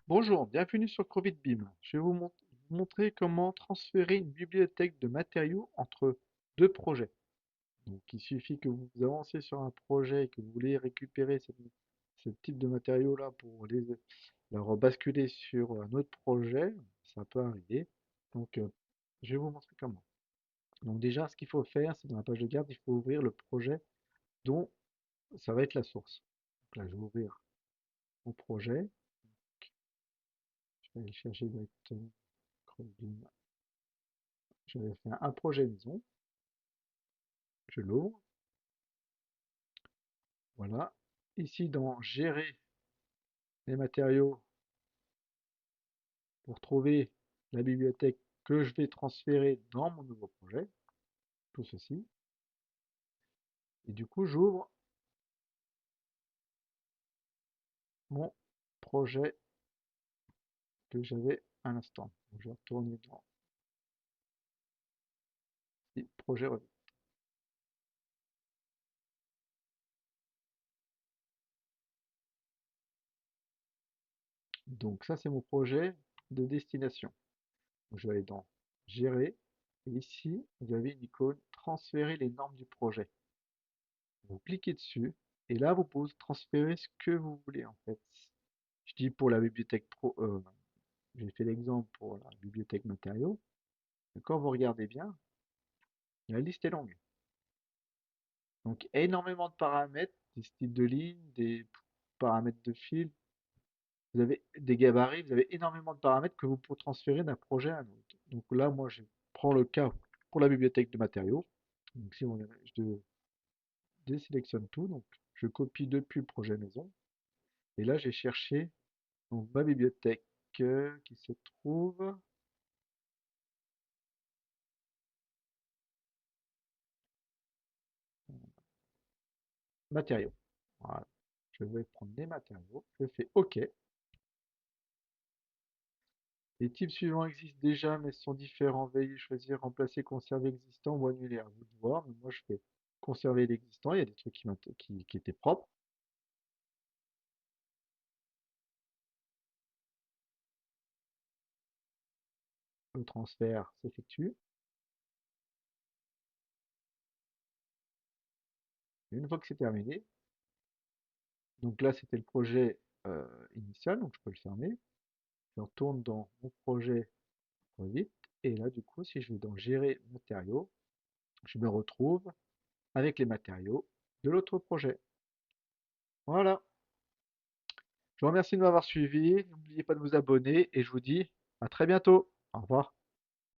Bonjour, bienvenue sur CrossFit Je vais vous montrer comment transférer une bibliothèque de matériaux entre deux projets. Donc, il suffit que vous avancez sur un projet et que vous voulez récupérer ce type de matériaux-là pour la rebasculer sur un autre projet. Ça peut arriver. Donc, je vais vous montrer comment. Donc, déjà, ce qu'il faut faire, c'est dans la page de garde, il faut ouvrir le projet dont ça va être la source. Donc là, je vais ouvrir mon projet. Je vais aller chercher directement CrossFit. Je vais faire un projet maison. Je l'ouvre. Voilà. Ici, dans Gérer les matériaux, pour trouver la bibliothèque que je vais transférer dans mon nouveau projet, tout ceci. Et du coup, j'ouvre mon projet que j'avais à l'instant. Je vais retourner dans les projets Revit. Donc ça, c'est mon projet de destination. Donc, je vais aller dans Gérer. Et ici, vous avez une icône Transférer les normes du projet. Vous cliquez dessus. Et là, vous pouvez transférer ce que vous voulez en fait. Je dis pour la bibliothèque pro, j'ai fait l'exemple pour la bibliothèque matériaux. Et quand vous regardez bien, la liste est longue. Donc énormément de paramètres, des styles de ligne, des paramètres de fil, vous avez des gabarits, vous avez énormément de paramètres que vous pouvez transférer d'un projet à un autre. Donc là, moi, je prends le cas pour la bibliothèque de matériaux. Donc si on, je désélectionne tout, donc je copie depuis le projet maison. Et là, j'ai cherché donc, ma bibliothèque qui se trouve matériaux. Voilà. Je vais prendre des matériaux. Je fais OK. Les types suivants existent déjà mais sont différents. Veuillez choisir remplacer, conserver existant ou annuler. À vous de voir. Mais moi, je fais conserver l'existant. Il y a des trucs qui étaient propres. Le transfert s'effectue. Une fois que c'est terminé, donc là, c'était le projet initial, donc je peux le fermer. Je retourne dans mon projet Revit. Et là, du coup, si je vais dans Gérer matériaux, je me retrouve avec les matériaux de l'autre projet. Voilà. Je vous remercie de m'avoir suivi. N'oubliez pas de vous abonner et je vous dis à très bientôt. Au revoir.